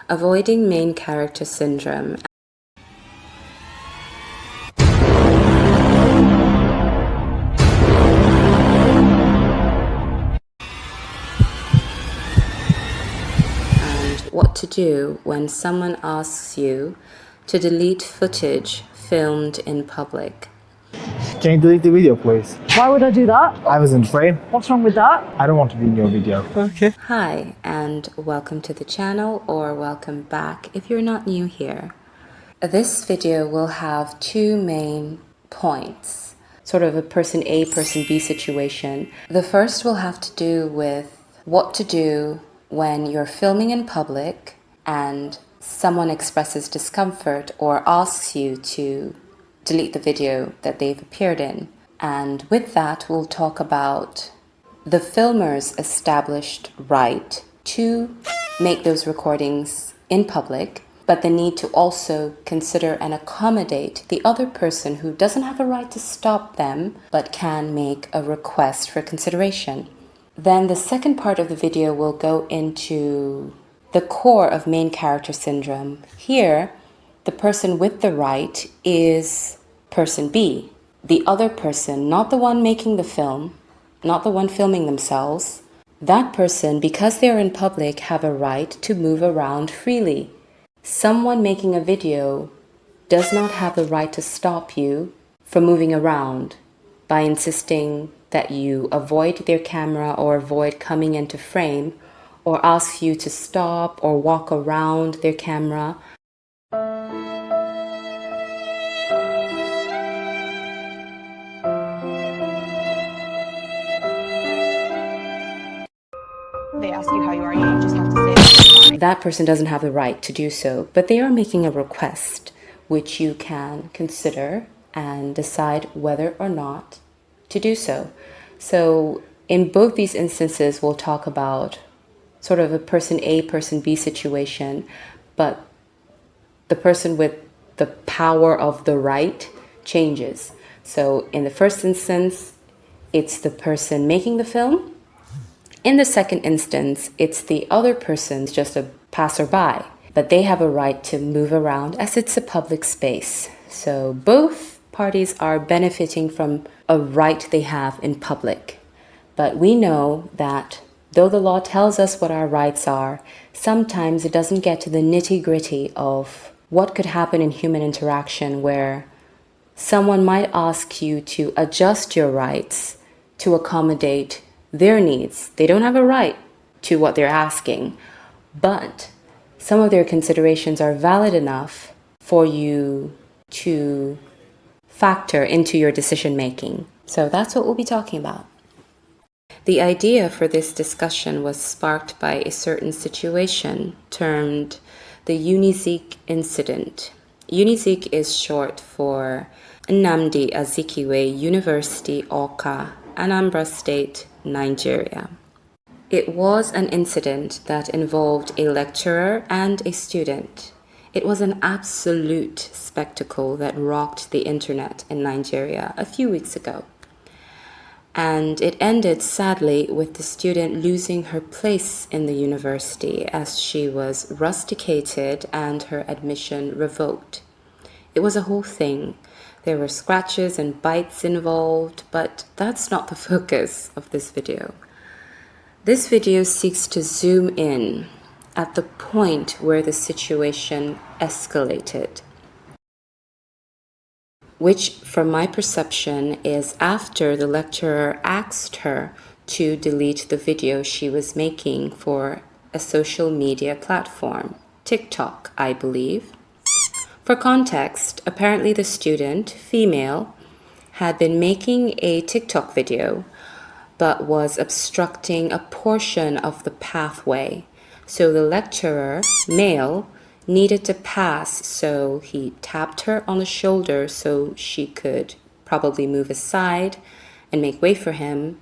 Avoiding Main Character Syndrome. And what to do when someone asks you to delete footage filmed in public. Can you delete the video, please? Why would I do that? I was in frame. What's wrong with that? I don't want to be in your video. Okay. Hi, and welcome to the channel, or welcome back if you're not new here. This video will have two main points, sort of a person A, person B situation. The first will have to do with what to do when you're filming in public and someone expresses discomfort or asks you to delete the video that they've appeared in. And with that, we'll talk about the filmer's established right to make those recordings in public, but the need to also consider and accommodate the other person who doesn't have a right to stop them, but can make a request for consideration. Then the second part of the video will go into the core of main character syndrome. Here, the person with the right is person B, the other person, not the one making the film, not the one filming themselves. That person, because they're in public, have a right to move around freely. Someone making a video does not have the right to stop you from moving around by insisting that you avoid their camera or avoid coming into frame, or ask you to stop or walk around their camera. They ask you how you are, you just have to say fine. That person doesn't have the right to do so, but they are making a request, which you can consider and decide whether or not to do so. So in both these instances, we'll talk about sort of a person A, person B situation, but the person with the power of the right changes. So in the first instance, it's the person making the film. In the second instance, it's the other person's just a passerby, but they have a right to move around as it's a public space. So both parties are benefiting from a right they have in public. But we know that though the law tells us what our rights are, sometimes it doesn't get to the nitty-gritty of what could happen in human interaction, where someone might ask you to adjust your rights to accommodate their needs. They don't have a right to what they're asking, but some of their considerations are valid enough for you to factor into your decision making. So that's what we'll be talking about. The idea for this discussion was sparked by a certain situation termed the Unizik incident. Unizik is short for Nnamdi Azikiwe University, Awka, Anambra State, Nigeria. It was an incident that involved a lecturer and a student. It was an absolute spectacle that rocked the internet in Nigeria a few weeks ago. And it ended sadly with the student losing her place in the university as she was rusticated and her admission revoked. It was a whole thing. There were scratches and bites involved, but that's not the focus of this video. This video seeks to zoom in at the point where the situation escalated, which from my perception is after the lecturer asked her to delete the video she was making for a social media platform, TikTok, I believe. For context, apparently the student, female, had been making a TikTok video but was obstructing a portion of the pathway. So the lecturer, male, needed to pass, so he tapped her on the shoulder so she could probably move aside and make way for him.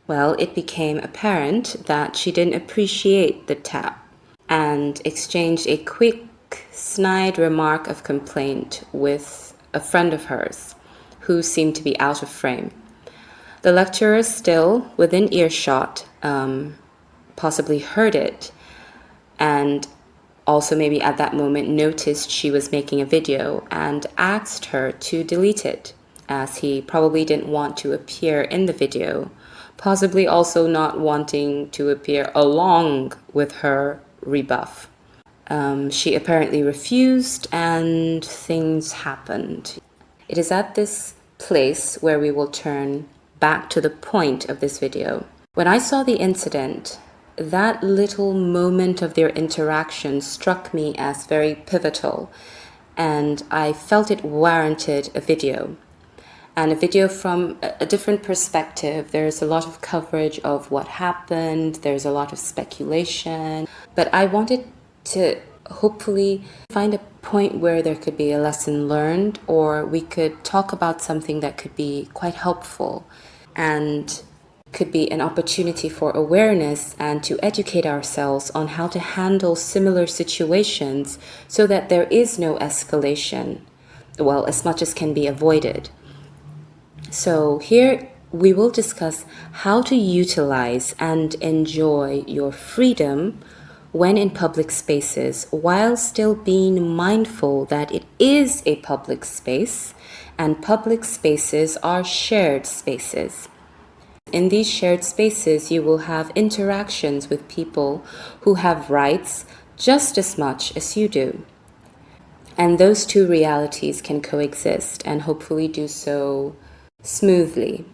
Well, it became apparent that she didn't appreciate the tap and exchanged a quick, snide remark of complaint with a friend of hers who seemed to be out of frame. The lecturer, still within earshot, possibly heard it and also maybe at that moment noticed she was making a video and asked her to delete it, as he probably didn't want to appear in the video, possibly also not wanting to appear along with her rebuff. She apparently refused and things happened. It is at this place where we will turn back to the point of this video. When I saw the incident, that little moment of their interaction struck me as very pivotal, and I felt it warranted a video. And a video from a different perspective. There's a lot of coverage of what happened, there's a lot of speculation, but I wanted to hopefully find a point where there could be a lesson learned, or we could talk about something that could be quite helpful and could be an opportunity for awareness and to educate ourselves on how to handle similar situations so that there is no escalation, well, as much as can be avoided. So here we will discuss how to utilize and enjoy your freedom when in public spaces, while still being mindful that it is a public space and public spaces are shared spaces. In these shared spaces, you will have interactions with people who have rights just as much as you do. And those two realities can coexist and hopefully do so smoothly.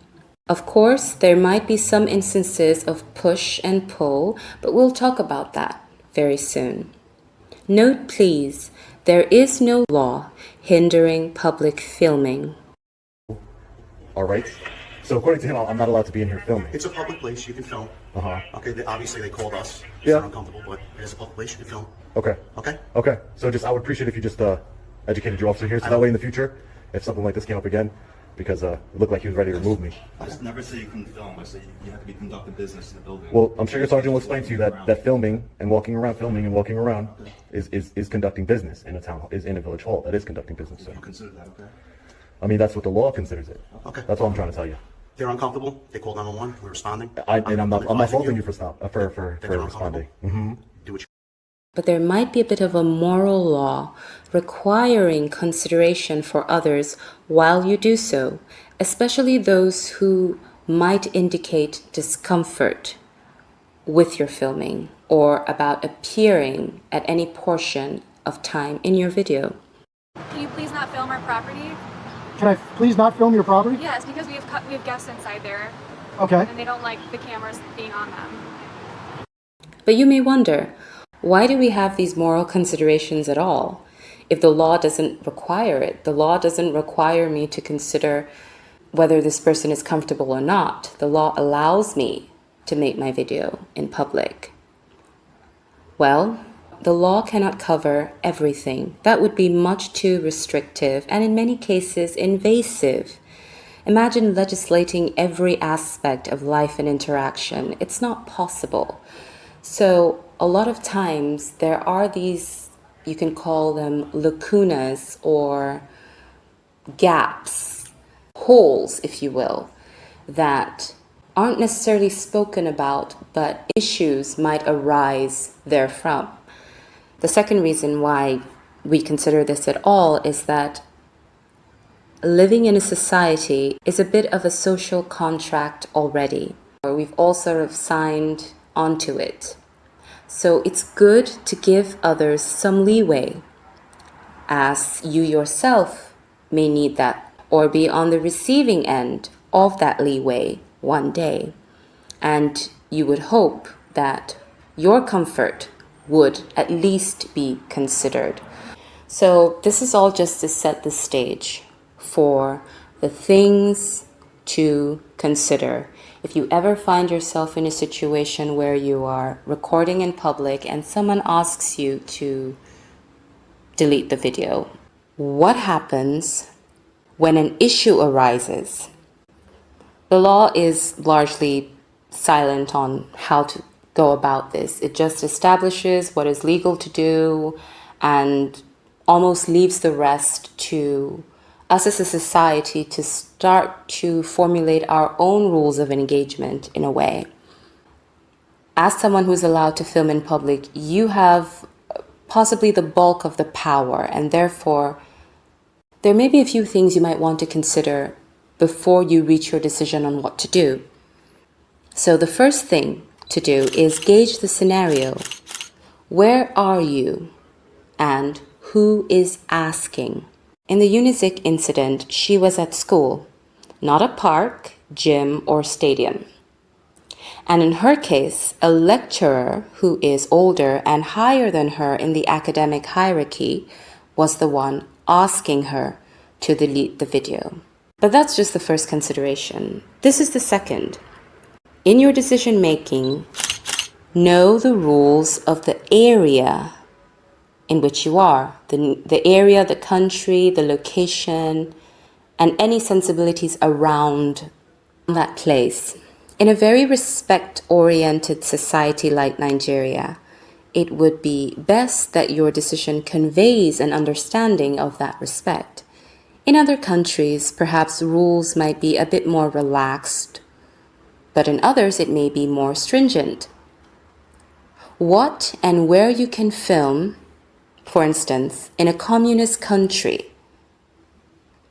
Of course, there might be some instances of push and pull, but we'll talk about that very soon. Note please, there is no law hindering public filming. All right. So according to him, I'm not allowed to be in here filming. It's a public place, you can film. Okay, obviously they called us. Yeah. They're uncomfortable, but it is a public place, you can film. Okay. Okay? Okay. So I would appreciate if you just educated your officer here, so that way in the future, if something like this came up again, because it looked like he was ready to remove me. I just never say you couldn't film. I say you have to be conducting business in the building. Well, I'm sure your sergeant will explain to you that filming and walking around is conducting business in a town, is in a village hall. That is conducting business. So. You consider that, okay? I mean, that's what the law considers it. Okay. That's all I'm trying to tell you. They're uncomfortable, they called 911, we're responding. I'm not advising faulting you for responding. Mm-hmm. Do what you But there might be a bit of a moral law requiring consideration for others while you do so, especially those who might indicate discomfort with your filming or about appearing at any portion of time in your video. Can you please not film our property? Can I please not film your property? Yes, because we have guests inside there, Okay. and they don't like the cameras being on them. But you may wonder, why do we have these moral considerations at all? If the law doesn't require it, the law doesn't require me to consider whether this person is comfortable or not. The law allows me to make my video in public. Well, the law cannot cover everything. That would be much too restrictive and in many cases invasive. Imagine legislating every aspect of life and interaction. It's not possible. So a lot of times there are these, you can call them lacunas or gaps, holes, if you will, that aren't necessarily spoken about, but issues might arise therefrom. The second reason why we consider this at all is that living in a society is a bit of a social contract already, or we've all sort of signed onto it. So it's good to give others some leeway, as you yourself may need that or be on the receiving end of that leeway one day. And you would hope that your comfort would at least be considered. So this is all just to set the stage for the things to consider. If you ever find yourself in a situation where you are recording in public and someone asks you to delete the video, what happens when an issue arises? The law is largely silent on how to go about this. It just establishes what is legal to do and almost leaves the rest to us as a society to start to formulate our own rules of engagement in a way. As someone who's allowed to film in public, you have possibly the bulk of the power, and therefore there may be a few things you might want to consider before you reach your decision on what to do. So the first thing to do is gauge the scenario. Where are you and who is asking? In the Unizik incident, she was at school, not a park, gym, or stadium. And in her case, a lecturer who is older and higher than her in the academic hierarchy was the one asking her to delete the video. But that's just the first consideration. This is the second. In your decision making, know the rules of the area in which you are, the area, the country, the location, and any sensibilities around that place. In a very respect-oriented society like Nigeria, it would be best that your decision conveys an understanding of that respect. In other countries, perhaps rules might be a bit more relaxed, but in others it may be more stringent. What and where you can film, for instance, in a communist country,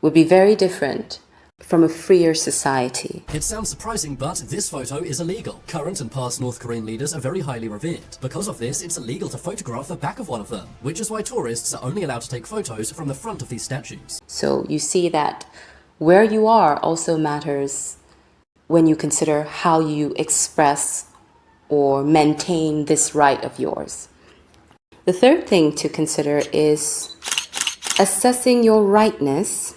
would be very different from a freer society. It sounds surprising, but this photo is illegal. Current and past North Korean leaders are very highly revered. Because of this, it's illegal to photograph the back of one of them, which is why tourists are only allowed to take photos from the front of these statues. So you see that where you are also matters when you consider how you express or maintain this right of yours. The third thing to consider is assessing your rightness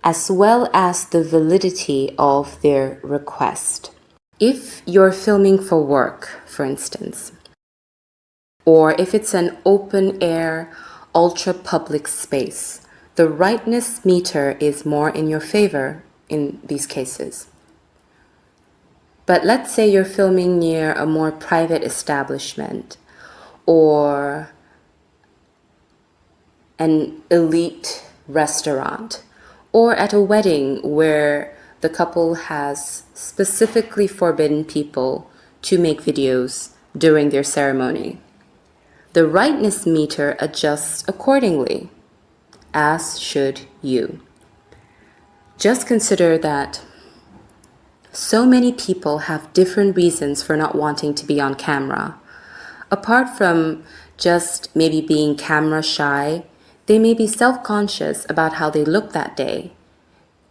as well as the validity of their request. If you're filming for work, for instance, or if it's an open-air, ultra-public space, the rightness meter is more in your favor in these cases. But let's say you're filming near a more private establishment or an elite restaurant, or at a wedding where the couple has specifically forbidden people to make videos during their ceremony. The rightness meter adjusts accordingly, as should you. Just consider that so many people have different reasons for not wanting to be on camera. Apart from just maybe being camera shy, they may be self-conscious about how they look that day,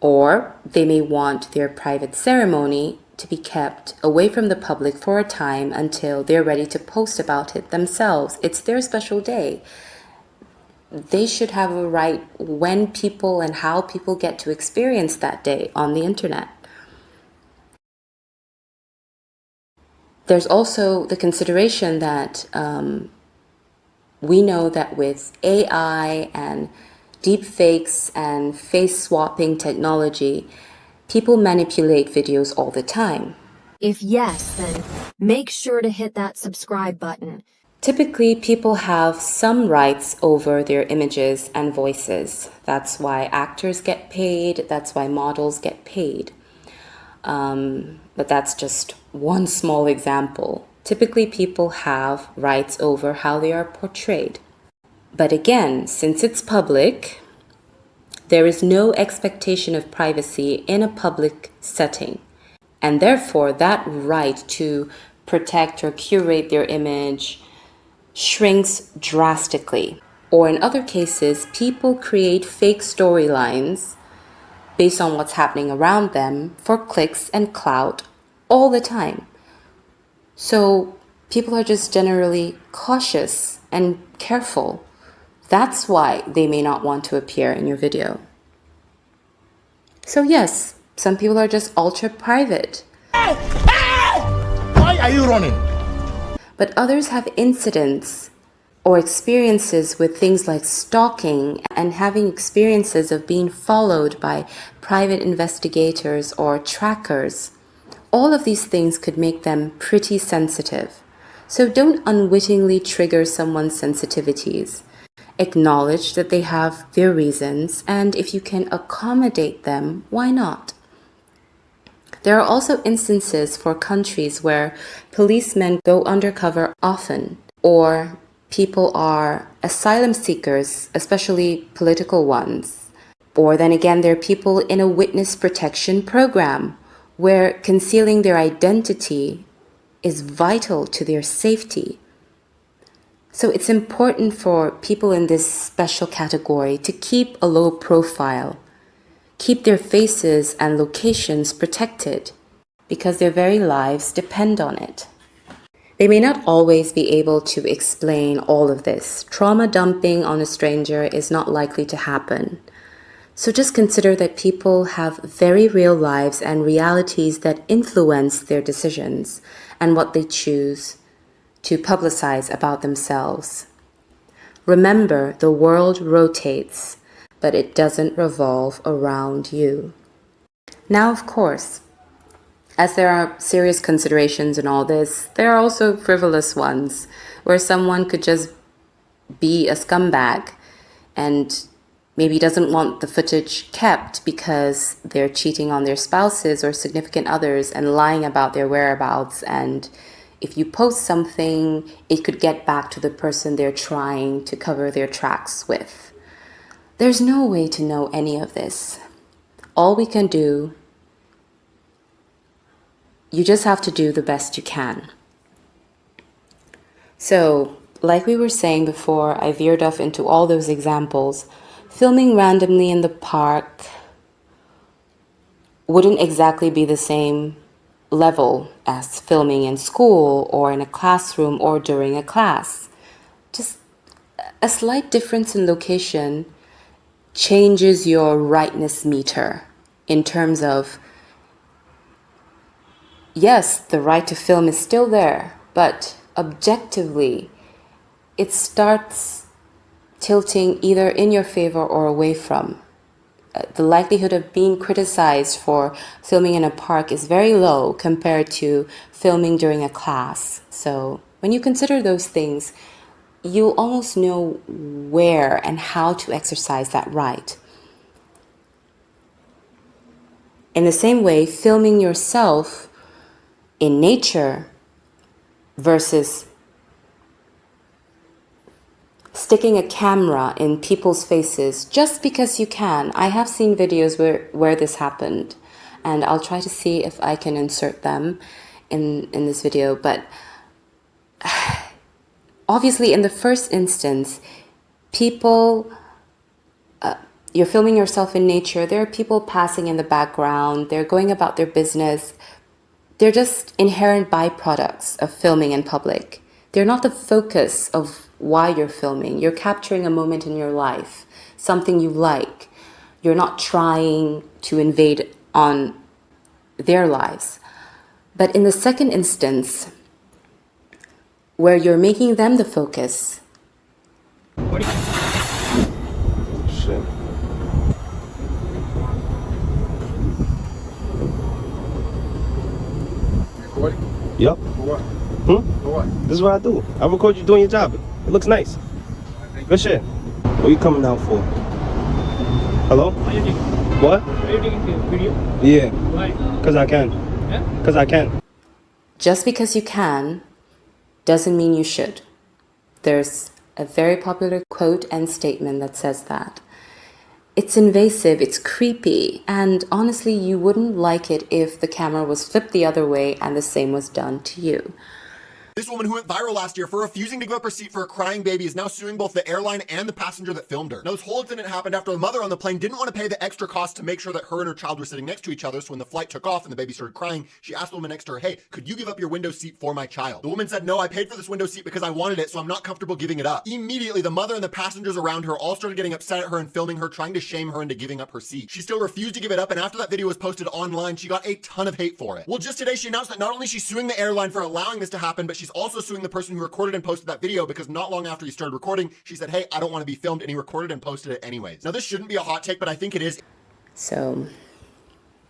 or they may want their private ceremony to be kept away from the public for a time until they're ready to post about it themselves. It's their special day. They should have a right when people and how people get to experience that day on the internet. There's also the consideration that we know that with AI and deep fakes and face swapping technology, people manipulate videos all the time. If yes, then make sure to hit that subscribe button. Typically, people have some rights over their images and voices. That's why actors get paid, that's why models get paid. But that's just one small example. Typically, people have rights over how they are portrayed. But again, since it's public, there is no expectation of privacy in a public setting. And therefore, that right to protect or curate their image shrinks drastically. Or in other cases, people create fake storylines based on what's happening around them for clicks and clout all the time. So people are just generally cautious and careful. That's why they may not want to appear in your video. So yes, some people are just ultra private. Why are you running? But others have incidents or experiences with things like stalking and having experiences of being followed by private investigators or trackers. All of these things could make them pretty sensitive. So don't unwittingly trigger someone's sensitivities. Acknowledge that they have their reasons, and if you can accommodate them, why not? There are also instances for countries where policemen go undercover often, or people are asylum seekers, especially political ones. Or then again, there are people in a witness protection program where concealing their identity is vital to their safety. So it's important for people in this special category to keep a low profile, keep their faces and locations protected, because their very lives depend on it. They may not always be able to explain all of this. Trauma dumping on a stranger is not likely to happen. So just consider that people have very real lives and realities that influence their decisions and what they choose to publicize about themselves. Remember, the world rotates, but it doesn't revolve around you. Now, of course, as there are serious considerations in all this, there are also frivolous ones where someone could just be a scumbag and maybe doesn't want the footage kept because they're cheating on their spouses or significant others and lying about their whereabouts. And if you post something, it could get back to the person they're trying to cover their tracks with. There's no way to know any of this. All we can do, you just have to do the best you can. So, like we were saying before, I veered off into all those examples. Filming randomly in the park wouldn't exactly be the same level as filming in school or in a classroom or during a class. Just a slight difference in location changes your rightness meter in terms of, yes, the right to film is still there, but objectively, it starts tilting either in your favor or away from. The likelihood of being criticized for filming in a park is very low compared to filming during a class. So when you consider those things, you almost know where and how to exercise that right. In the same way, filming yourself in nature versus sticking a camera in people's faces just because you can. I have seen videos where this happened, and I'll try to see if I can insert them in this video. But obviously, in the first instance, people, you're filming yourself in nature. There are people passing in the background. They're going about their business. They're just inherent byproducts of filming in public. They're not the focus of why you're filming. You're capturing a moment in your life, something you like. You're not trying to invade on their lives. But in the second instance, where you're making them the focus, Shit. Yup. For what? For what? This is what I do. I record you doing your job. It looks nice. Good shit. What are you coming down for? Hello? What? Are you taking the video? Yeah. Why? Because I can. Yeah? Because I can. Just because you can doesn't mean you should. There's a very popular quote and statement that says that. It's invasive, it's creepy, and honestly, you wouldn't like it if the camera was flipped the other way and the same was done to you. This woman who went viral last year for refusing to give up her seat for a crying baby is now suing both the airline and the passenger that filmed her. Now, this whole incident happened after the mother on the plane didn't want to pay the extra cost to make sure that her and her child were sitting next to each other. So when the flight took off and the baby started crying, she asked the woman next to her, hey, could you give up your window seat for my child? The woman said, no, I paid for this window seat because I wanted it, so I'm not comfortable giving it up. Immediately, the mother and the passengers around her all started getting upset at her and filming her, trying to shame her into giving up her seat. She still refused to give it up, and after that video was posted online, she got a ton of hate for it. Well, just today, she announced that not only she's suing the airline for allowing this to happen, but she's also suing the person who recorded and posted that video because not long after he started recording, she said, hey, I don't want to be filmed, and he recorded and posted it anyways. Now, this shouldn't be a hot take, but I think it is. So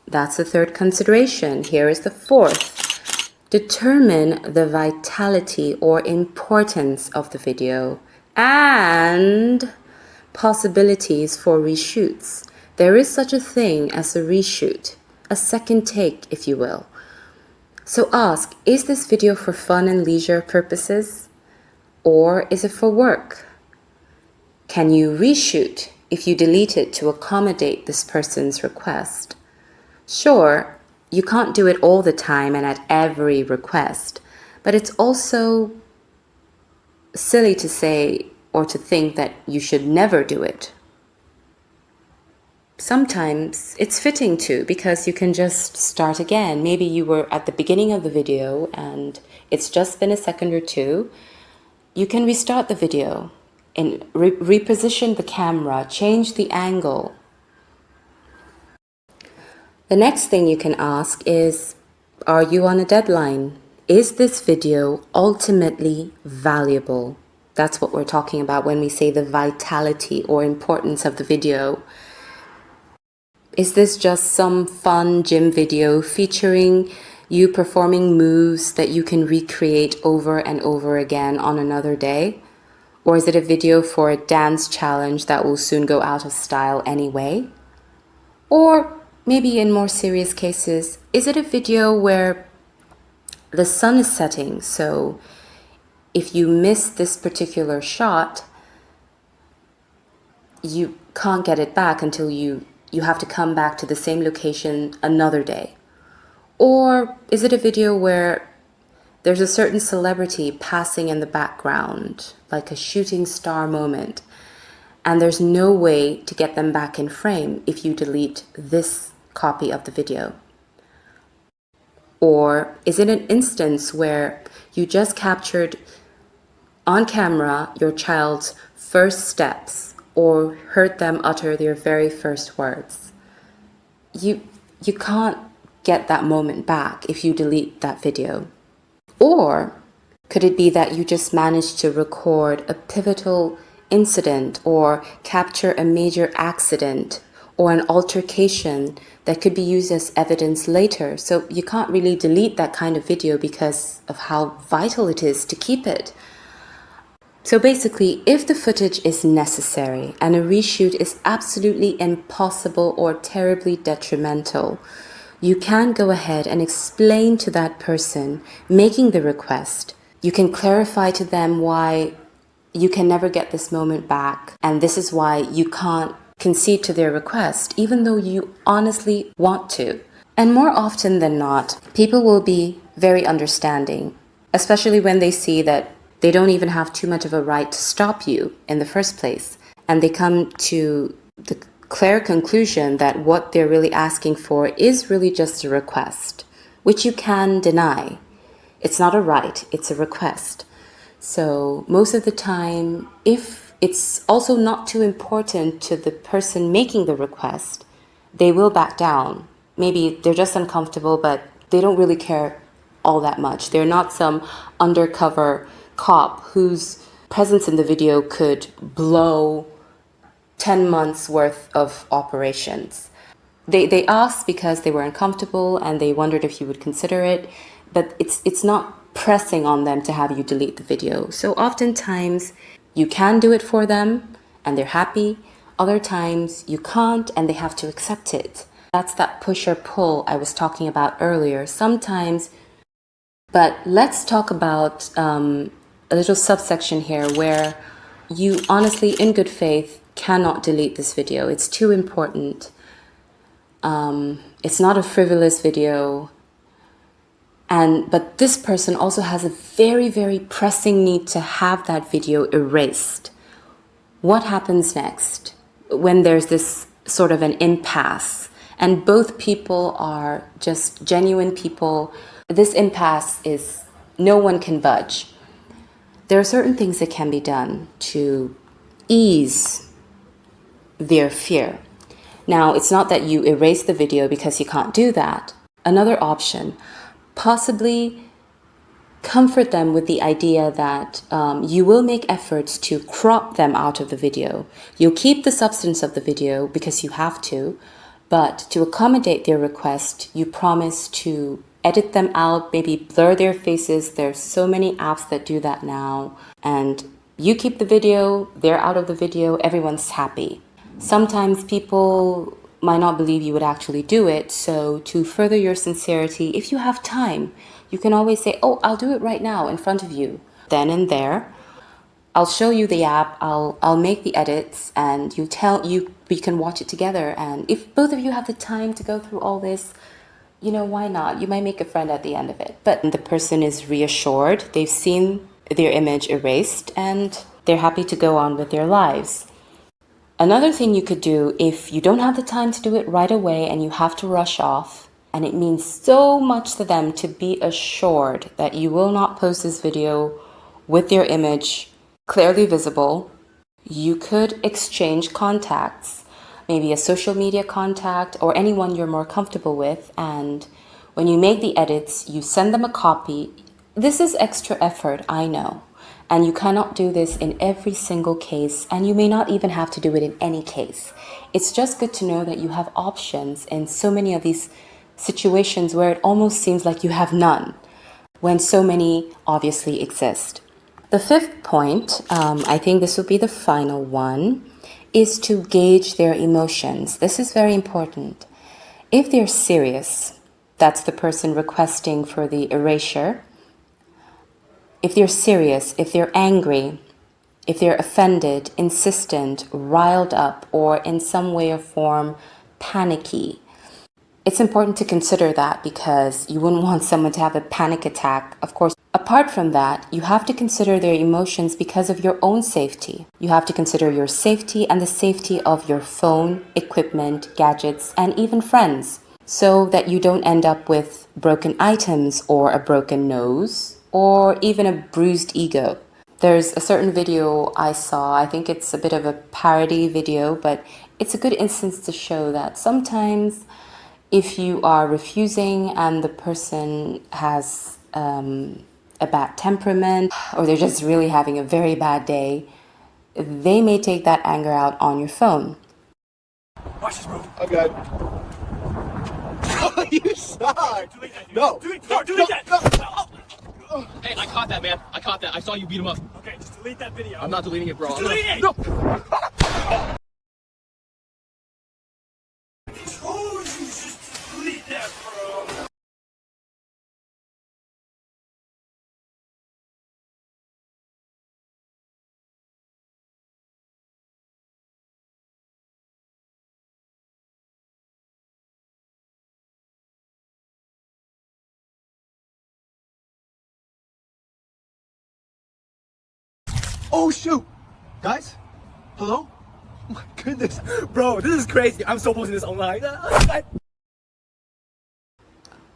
that's the third consideration. Here is the fourth. Determine the vitality or importance of the video and possibilities for reshoots. There is such a thing as a reshoot, a second take, if you will. So ask, is this video for fun and leisure purposes? Or is it for work? Can you reshoot if you delete it to accommodate this person's request? Sure, you can't do it all the time and at every request, but it's also silly to say or to think that you should never do it. Sometimes it's fitting to, because you can just start again. Maybe you were at the beginning of the video and it's just been a second or two. You can restart the video and reposition the camera, change the angle. The next thing you can ask is, are you on a deadline? Is this video ultimately valuable? That's what we're talking about when we say the vitality or importance of the video. Is this just some fun gym video featuring you performing moves that you can recreate over and over again on another day? Or is it a video for a dance challenge that will soon go out of style anyway? Or maybe in more serious cases, is it a video where the sun is setting, so if you miss this particular shot, you can't get it back until you have to come back to the same location another day? Or is it a video where there's a certain celebrity passing in the background, like a shooting star moment, and there's no way to get them back in frame if you delete this copy of the video? Or is it an instance where you just captured on camera your child's first steps or heard them utter their very first words? You can't get that moment back if you delete that video. Or could it be that you just managed to record a pivotal incident or capture a major accident or an altercation that could be used as evidence later? So you can't really delete that kind of video because of how vital it is to keep it. So basically, if the footage is necessary and a reshoot is absolutely impossible or terribly detrimental, you can go ahead and explain to that person making the request. You can clarify to them why you can never get this moment back, and this is why you can't concede to their request, even though you honestly want to. And more often than not, people will be very understanding, especially when they see that they don't even have too much of a right to stop you in the first place. And they come to the clear conclusion that what they're really asking for is really just a request, which you can deny. It's not a right, it's a request. So most of the time, if it's also not too important to the person making the request, they will back down. Maybe they're just uncomfortable, but they don't really care all that much. They're not some undercover cop whose presence in the video could blow 10 months worth of operations. They asked because they were uncomfortable and they wondered if you would consider it, but it's not pressing on them to have you delete the video. So oftentimes you can do it for them and they're happy. Other times you can't and they have to accept it. That's that push or pull I was talking about earlier. Sometimes, but let's talk about a little subsection here where you honestly, in good faith, cannot delete this video. It's too important. It's not a frivolous video. But this person also has a very, very pressing need to have that video erased. What happens next when there's this sort of an impasse and both people are just genuine people? This impasse is no one can budge. There are certain things that can be done to ease their fear. Now, it's not that you erase the video because you can't do that. Another option, possibly comfort them with the idea that you will make efforts to crop them out of the video. You'll keep the substance of the video because you have to, but to accommodate their request, you promise to edit them out, maybe blur their faces. There's so many apps that do that now. And you keep the video, they're out of the video, everyone's happy. Sometimes people might not believe you would actually do it. So to further your sincerity, if you have time, you can always say, oh, I'll do it right now in front of you, then and there. I'll show you the app, I'll make the edits, and we can watch it together. And if both of you have the time to go through all this, you know, why not? You might make a friend at the end of it. But the person is reassured, they've seen their image erased, and they're happy to go on with their lives. Another thing you could do, if you don't have the time to do it right away and you have to rush off, and it means so much to them to be assured that you will not post this video with your image clearly visible, you could exchange contacts, maybe a social media contact or anyone you're more comfortable with, and when you make the edits, you send them a copy. This is extra effort, I know, and you cannot do this in every single case, and you may not even have to do it in any case. It's just good to know that you have options in so many of these situations where it almost seems like you have none, when so many obviously exist. The fifth point, I think this will be the final one, is to gauge their emotions. This is very important. If they're serious, that's the person requesting for the erasure. If they're serious, if they're angry, if they're offended, insistent, riled up, or in some way or form panicky, it's important to consider that because you wouldn't want someone to have a panic attack. Of course, apart from that, you have to consider their emotions because of your own safety. You have to consider your safety and the safety of your phone, equipment, gadgets, and even friends, so that you don't end up with broken items or a broken nose or even a bruised ego. There's a certain video I saw, I think it's a bit of a parody video, but it's a good instance to show that sometimes if you are refusing and the person has a bad temperament or they're just really having a very bad day, they may take that anger out on your phone. Watch this, bro. I'm good. You suck. No. Delete that. Hey, I caught that, man. I caught that. I saw you beat him up. Okay, just delete that video. I'm not deleting it, bro. Just delete it. No. Oh shoot! Guys? Hello? Oh my goodness. Bro, this is crazy. I'm so posting this online.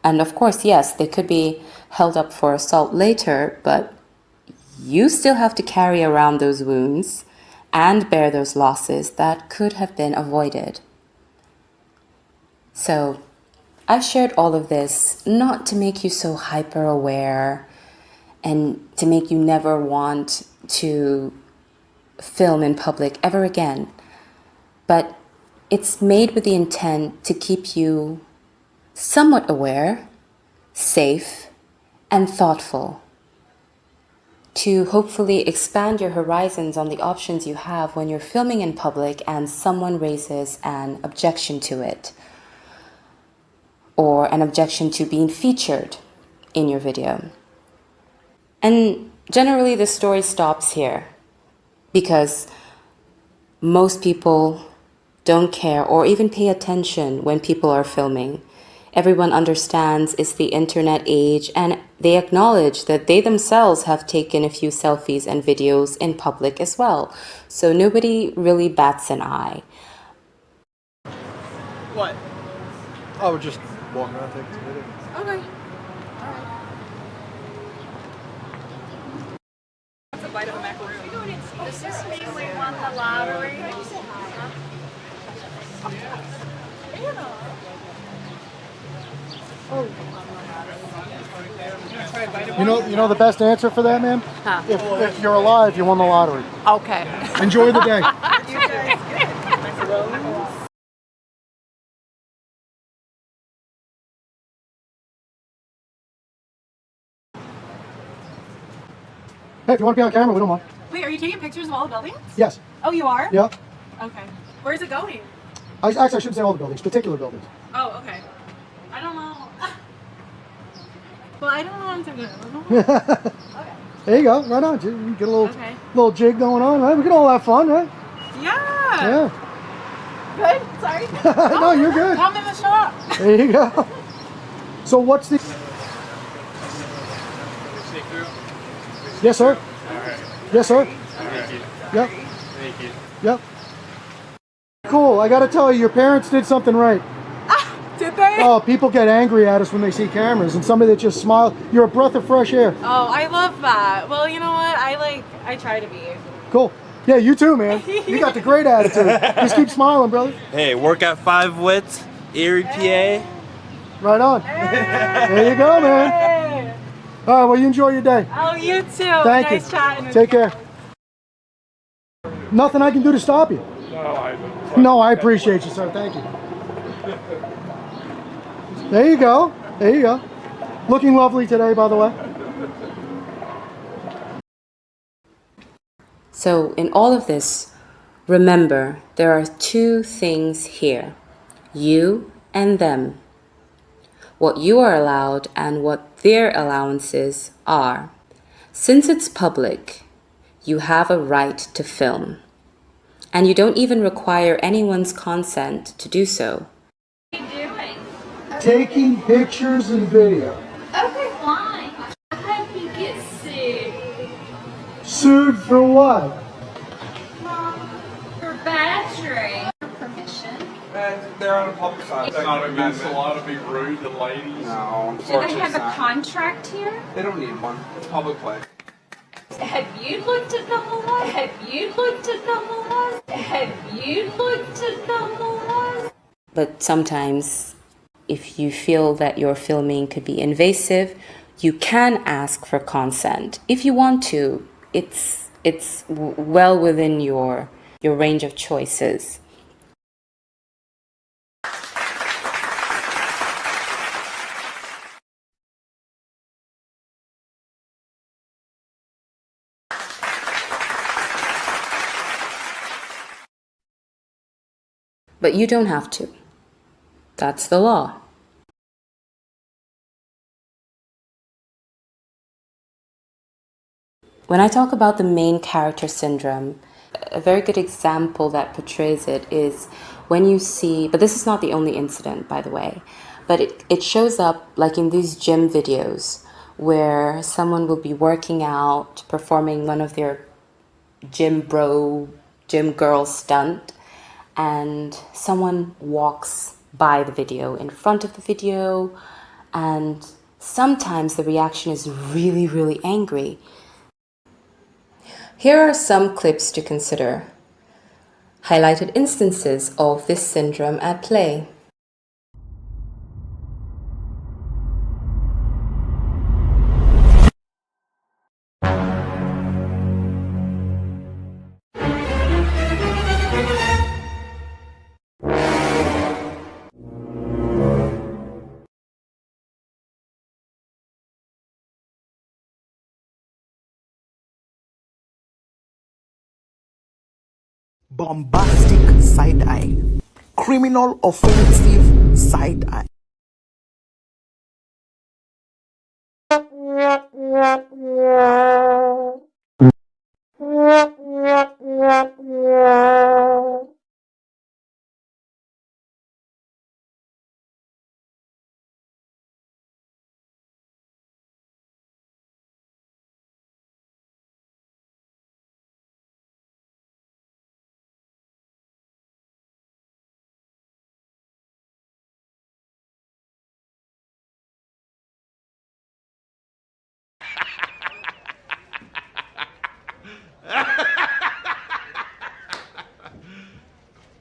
And of course, yes, they could be held up for assault later, but you still have to carry around those wounds and bear those losses that could have been avoided. So, I've shared all of this not to make you so hyper aware and to make you never want to film in public ever again, but it's made with the intent to keep you somewhat aware, safe, and thoughtful, to hopefully expand your horizons on the options you have when you're filming in public and someone raises an objection to it, or an objection to being featured in your video. And generally the story stops here because most people don't care or even pay attention when people are filming. Everyone understands it's the internet age, and they acknowledge that they themselves have taken a few selfies and videos in public as well. So nobody really bats an eye. What? I would just walk around, take some video. Okay. That's a bite of a macaroon. Does this mean we won the lottery? You know the best answer for that, man? Huh. If you're alive, you won the lottery. Okay. Enjoy the day. Hey, if you want to be on camera, we don't mind. Wait, are you taking pictures of all the buildings? Yes. Oh, you are? Yep. Okay. Where's it going? I shouldn't say all the buildings, particular buildings. Oh, okay. I don't know. Well, I don't know what I'm talking about. Okay. There you go. Right on. You get a little, Okay. little jig going on, right? We can all have fun, right? Yeah. Yeah. Good. Sorry. No, you're good. Come in the shop. There you go. So what's the... Yes, sir. Yes, sir. Yep. Thank you. Yep. Cool. I got to tell you, your parents did something right. Did they? Oh, people get angry at us when they see cameras, and somebody that just smiles. You're a breath of fresh air. Oh, I love that. Well, you know what? I try to be. Cool. Yeah, you too, man. You got the great attitude. Just keep smiling, brother. Hey, work at 5 Wits, Erie, PA. Right on. There you go, man. Hey. All right, well, you enjoy your day. Oh, you too. Thank nice you. chatting with Take you. care. Nothing I can do to stop you. No, I appreciate you, sir. Thank you. There you go. There you go. Looking lovely today, by the way. So in all of this, remember, there are two things here, you and them. What you are allowed and what their allowances are. Since it's public, you have a right to film. And you don't even require anyone's consent to do so. What are you doing? Taking pictures and video. Okay, fine. I hope you get sued. Sued for what? For badgering. Permission. They're on a public side. It's not against the law to be rude to ladies. No, Do they have a contract here? They don't need one. It's public play. Have you looked at the laws? Have you looked at the laws? Have you looked at the laws? But sometimes, if you feel that your filming could be invasive, you can ask for consent. If you want to, it's well within your range of choices. But you don't have to. That's the law. When I talk about the main character syndrome, a very good example that portrays it is when you see, but this is not the only incident, by the way, but it shows up like in these gym videos where someone will be working out, performing one of their gym girl stunt, and someone walks by the video, in front of the video, and sometimes the reaction is really, really angry. Here are some clips to consider. Highlighted instances of this syndrome at play. Bombastic side eye. Criminal offensive side eye.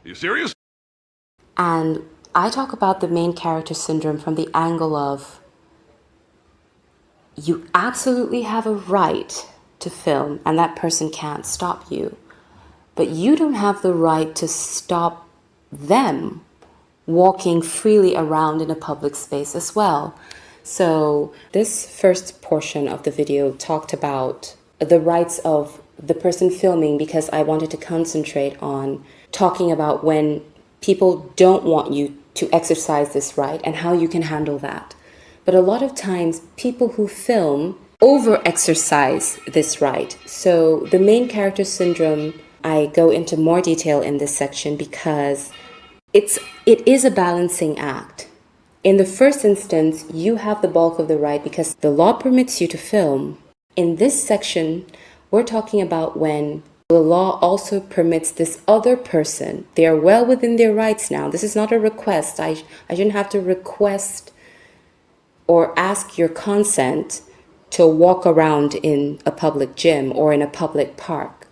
You serious? And I talk about the main character syndrome from the angle of you absolutely have a right to film and that person can't stop you. But you don't have the right to stop them walking freely around in a public space as well. So this first portion of the video talked about the rights of the person filming because I wanted to concentrate on talking about when people don't want you to exercise this right and how you can handle that. But a lot of times people who film over-exercise this right. So the main character syndrome, I go into more detail in this section because it is a balancing act. In the first instance, you have the bulk of the right because the law permits you to film. In this section, we're talking about when the law also permits this other person. They are well within their rights now. This is not a request. I shouldn't have to request or ask your consent to walk around in a public gym or in a public park.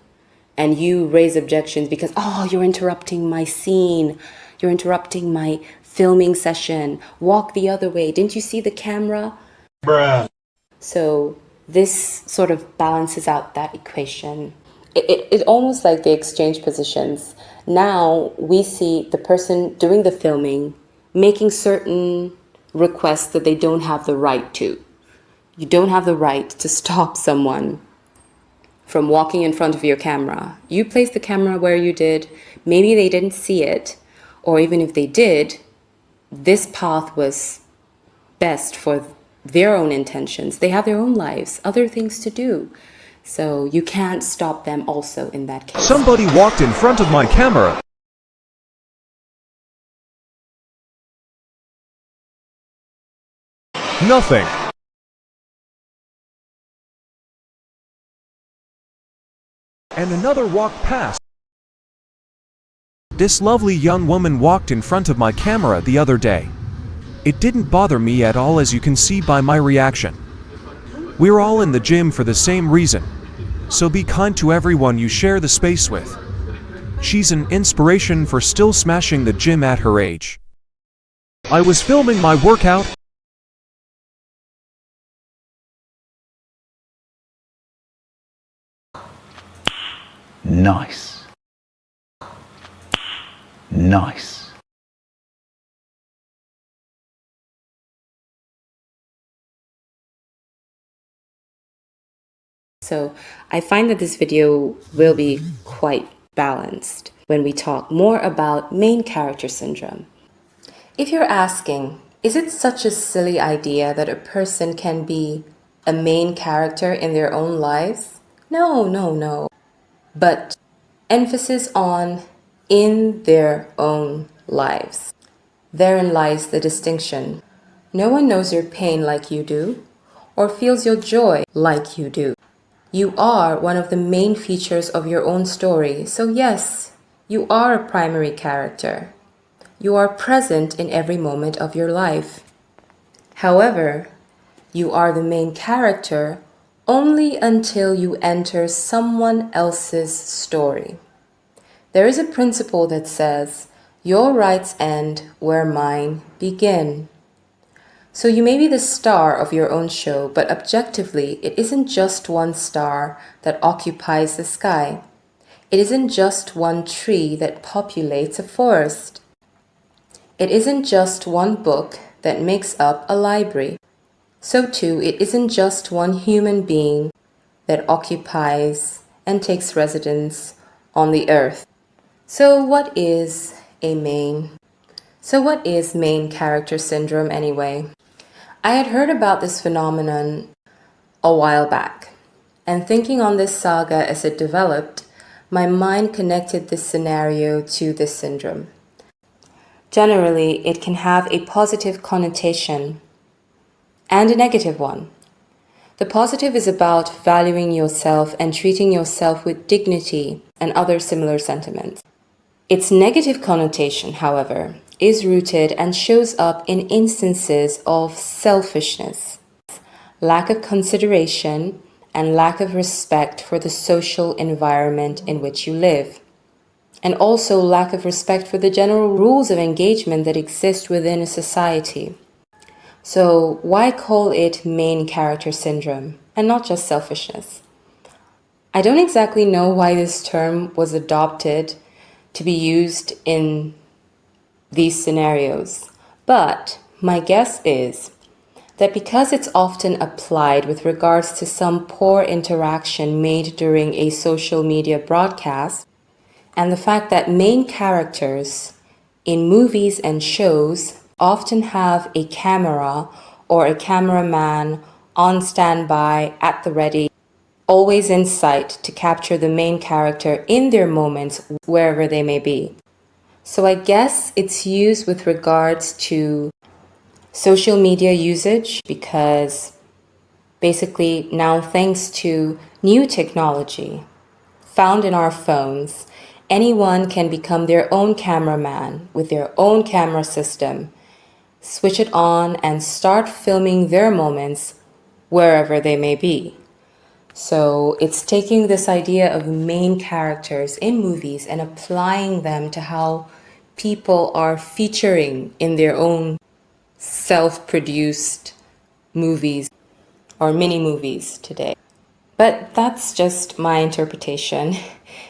And you raise objections because, oh, you're interrupting my scene. You're interrupting my filming session. Walk the other way. Didn't you see the camera? Bruh. So this sort of balances out that equation. It's almost like they exchange positions. Now we see the person doing the filming making certain requests that they don't have the right to. You don't have the right to stop someone from walking in front of your camera. You placed the camera where you did. Maybe they didn't see it, or even if they did, this path was best for their own intentions. They have their own lives, other things to do. So you can't stop them also in that case. Somebody walked in front of my camera. Nothing. And another walked past. This lovely young woman walked in front of my camera the other day. It didn't bother me at all, as you can see by my reaction. We're all in the gym for the same reason. So be kind to everyone you share the space with. She's an inspiration for still smashing the gym at her age. I was filming my workout. Nice. Nice. So I find that this video will be quite balanced when we talk more about main character syndrome. If you're asking, is it such a silly idea that a person can be a main character in their own lives? No. But emphasis on in their own lives. Therein lies the distinction. No one knows your pain like you do, or feels your joy like you do. You are one of the main features of your own story, so yes, you are a primary character. You are present in every moment of your life. However, you are the main character only until you enter someone else's story. There is a principle that says, your rights end where mine begin. So you may be the star of your own show, but objectively, it isn't just one star that occupies the sky. It isn't just one tree that populates a forest. It isn't just one book that makes up a library. So too, it isn't just one human being that occupies and takes residence on the earth. So what is main character syndrome anyway? I had heard about this phenomenon a while back, and thinking on this saga as it developed, my mind connected this scenario to this syndrome. Generally, it can have a positive connotation and a negative one. The positive is about valuing yourself and treating yourself with dignity and other similar sentiments. Its negative connotation, however, is rooted and shows up in instances of selfishness, lack of consideration, and lack of respect for the social environment in which you live, and also lack of respect for the general rules of engagement that exist within a society. So why call it main character syndrome and not just selfishness? I don't exactly know why this term was adopted to be used in these scenarios, but my guess is that because it's often applied with regards to some poor interaction made during a social media broadcast, and the fact that main characters in movies and shows often have a camera or a cameraman on standby, at the ready, always in sight to capture the main character in their moments wherever they may be. So I guess it's used with regards to social media usage, because basically now, thanks to new technology found in our phones, anyone can become their own cameraman with their own camera system, switch it on and start filming their moments wherever they may be. So it's taking this idea of main characters in movies and applying them to how people are featuring in their own self-produced movies or mini movies today. But that's just my interpretation.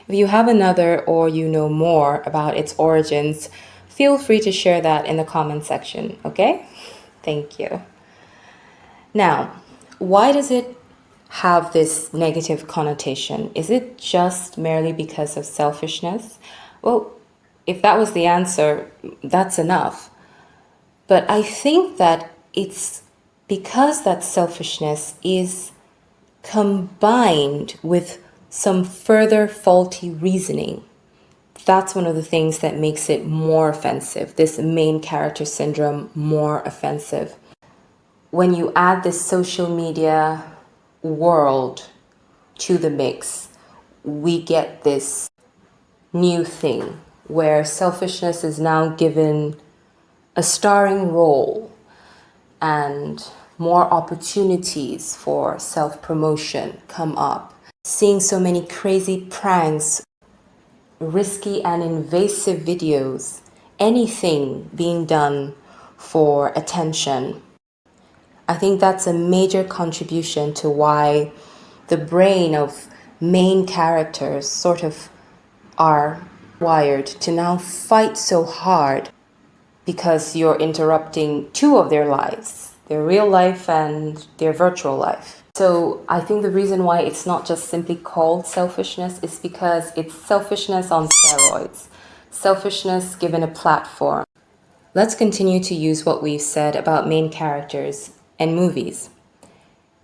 If you have another or you know more about its origins, feel free to share that in the comment section, okay? Thank you. Now, why does it have this negative connotation? Is it just merely because of selfishness? Well, if that was the answer, that's enough. But I think that it's because that selfishness is combined with some further faulty reasoning. That's one of the things that makes it more offensive, this main character syndrome more offensive. When you add this social media world to the mix, we get this new thing where selfishness is now given a starring role and more opportunities for self-promotion come up. Seeing so many crazy pranks, risky and invasive videos, anything being done for attention. I think that's a major contribution to why the brain of main characters sort of are wired to now fight so hard, because you're interrupting two of their lives, their real life and their virtual life. So I think the reason why it's not just simply called selfishness is because it's selfishness on steroids, selfishness given a platform. Let's continue to use what we've said about main characters and movies.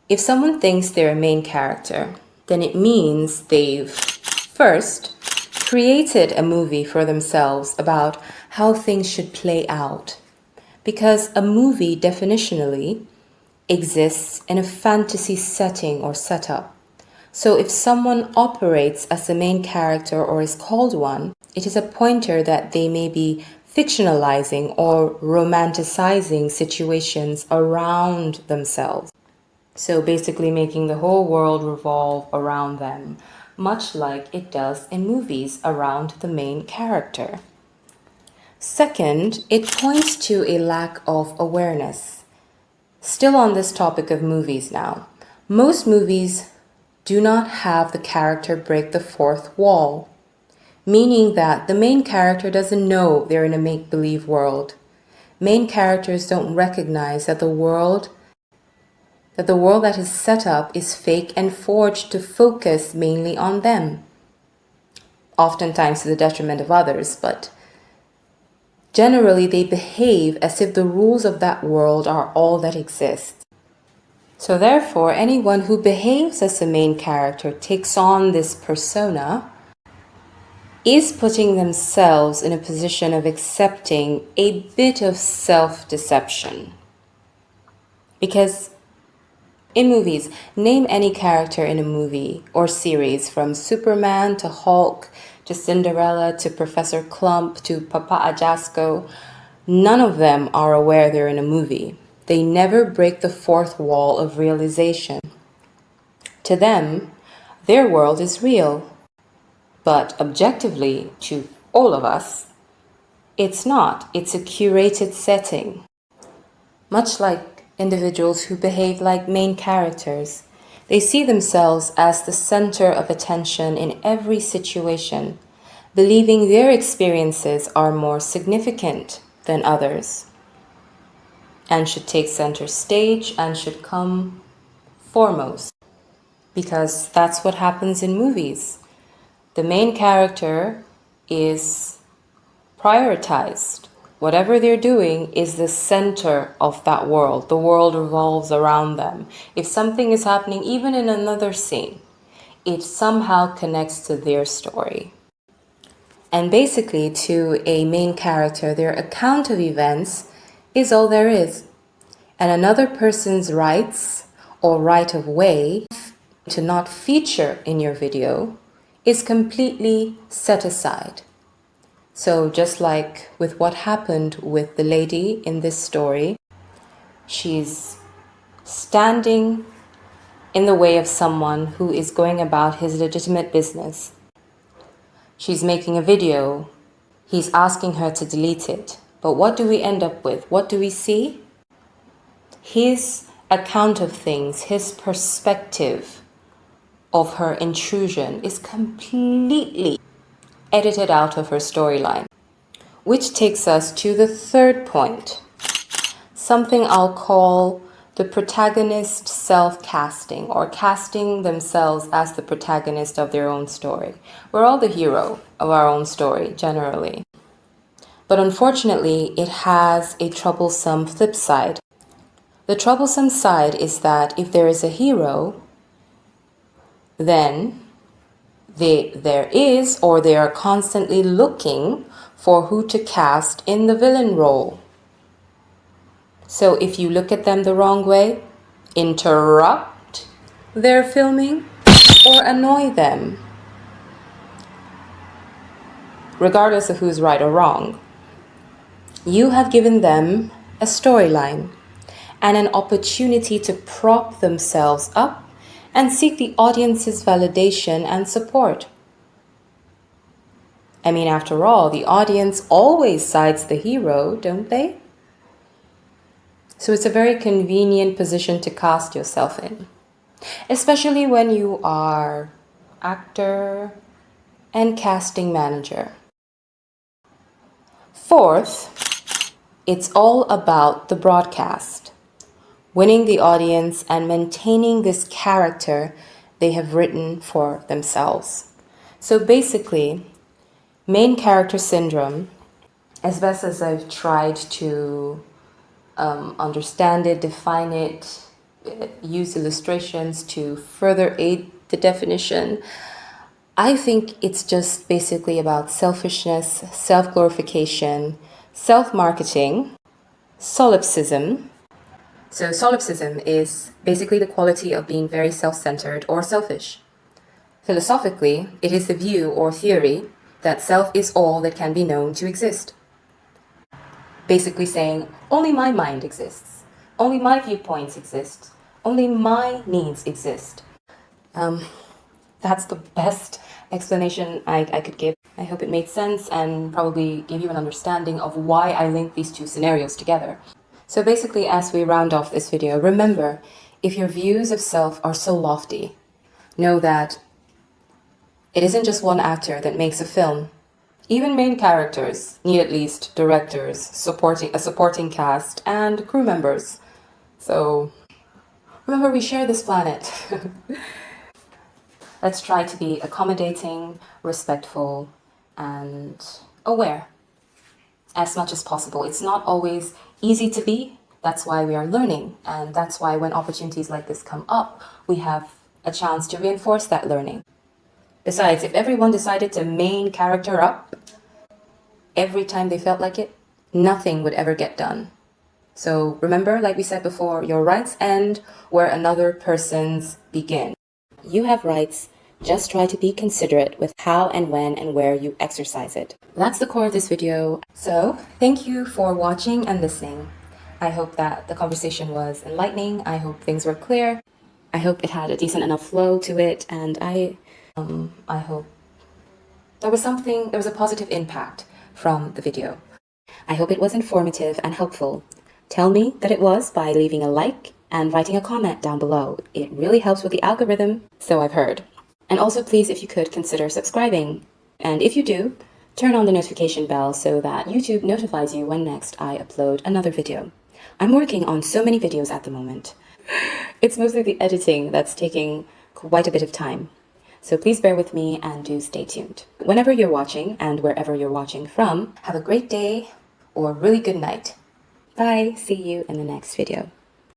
If someone thinks they're a main character, then it means they've first created a movie for themselves about how things should play out. Because a movie definitionally exists in a fantasy setting or setup. So if someone operates as a main character or is called one, it is a pointer that they may be fictionalizing or romanticizing situations around themselves. So basically making the whole world revolve around them, much like it does in movies around the main character. Second, it points to a lack of awareness. Still on this topic of movies now, most movies do not have the character break the fourth wall, meaning that the main character doesn't know they're in a make-believe world. Main characters don't recognize that the world that is set up is fake and forged to focus mainly on them, oftentimes to the detriment of others, but generally they behave as if the rules of that world are all that exists. So therefore, anyone who behaves as a main character, takes on this persona, is putting themselves in a position of accepting a bit of self-deception. Because in movies, name any character in a movie or series, from Superman to Hulk to Cinderella to Professor Clump to Papa Ajasco. None of them are aware they're in a movie. They never break the fourth wall of realization. To them, their world is real. But objectively, to all of us, it's not. It's a curated setting. Much like individuals who behave like main characters, they see themselves as the center of attention in every situation, believing their experiences are more significant than others, and should take center stage and should come foremost. Because that's what happens in movies. The main character is prioritized Whatever they're doing is the center of that world. The world revolves around them. If something is happening, even in another scene, it somehow connects to their story. And basically, to a main character, their account of events is all there is. And another person's rights or right of way to not feature in your video is completely set aside. So just like with what happened with the lady in this story, she's standing in the way of someone who is going about his legitimate business. She's making a video. He's asking her to delete it. But what do we end up with? What do we see? His account of things, his perspective of her intrusion is completely edited out of her storyline. Which takes us to the third point, something I'll call the protagonist self-casting, or casting themselves as the protagonist of their own story. We're all the hero of our own story, generally. But unfortunately, it has a troublesome flip side. The troublesome side is that if there is a hero, then there is, or they are constantly looking for who to cast in the villain role. So if you look at them the wrong way, interrupt their filming or annoy them, regardless of who's right or wrong, you have given them a storyline and an opportunity to prop themselves up and seek the audience's validation and support. I mean, after all, the audience always sides the hero, don't they? So it's a very convenient position to cast yourself in, especially when you are actor and casting manager. Fourth, it's all about the broadcast, winning the audience and maintaining this character they have written for themselves. So basically, Main Character Syndrome, as best as I've tried to understand it, define it, use illustrations to further aid the definition, I think it's just basically about selfishness, self-glorification, self-marketing, solipsism. So solipsism is basically the quality of being very self-centered or selfish. Philosophically, it is the view or theory that self is all that can be known to exist. Basically saying, only my mind exists, only my viewpoints exist, only my needs exist. That's the best explanation I could give. I hope it made sense and probably gave you an understanding of why I link these two scenarios together. So basically, as we round off this video, remember, if your views of self are so lofty, know that it isn't just one actor that makes a film. Even main characters need at least directors, a supporting cast, and crew members. So remember, we share this planet. Let's try to be accommodating, respectful, and aware as much as possible. It's not always easy to be. That's why we are learning. And that's why when opportunities like this come up, we have a chance to reinforce that learning. Besides, if everyone decided to main character up every time they felt like it, nothing would ever get done. So remember, like we said before, your rights end where another person's begin. You have rights. Just try to be considerate with how and when and where you exercise it. That's the core of this video. So thank you for watching and listening. I hope that the conversation was enlightening. I hope things were clear. I hope it had a decent enough flow to it, and I hope there was a positive impact from the video. I hope it was informative and helpful. Tell me that it was by leaving a like and writing a comment down below. It really helps with the algorithm, so I've heard. And also, please, if you could, consider subscribing. And if you do, turn on the notification bell so that YouTube notifies you when next I upload another video. I'm working on so many videos at the moment. It's mostly the editing that's taking quite a bit of time. So please bear with me and do stay tuned. Whenever you're watching and wherever you're watching from, have a great day or really good night. Bye. See you in the next video.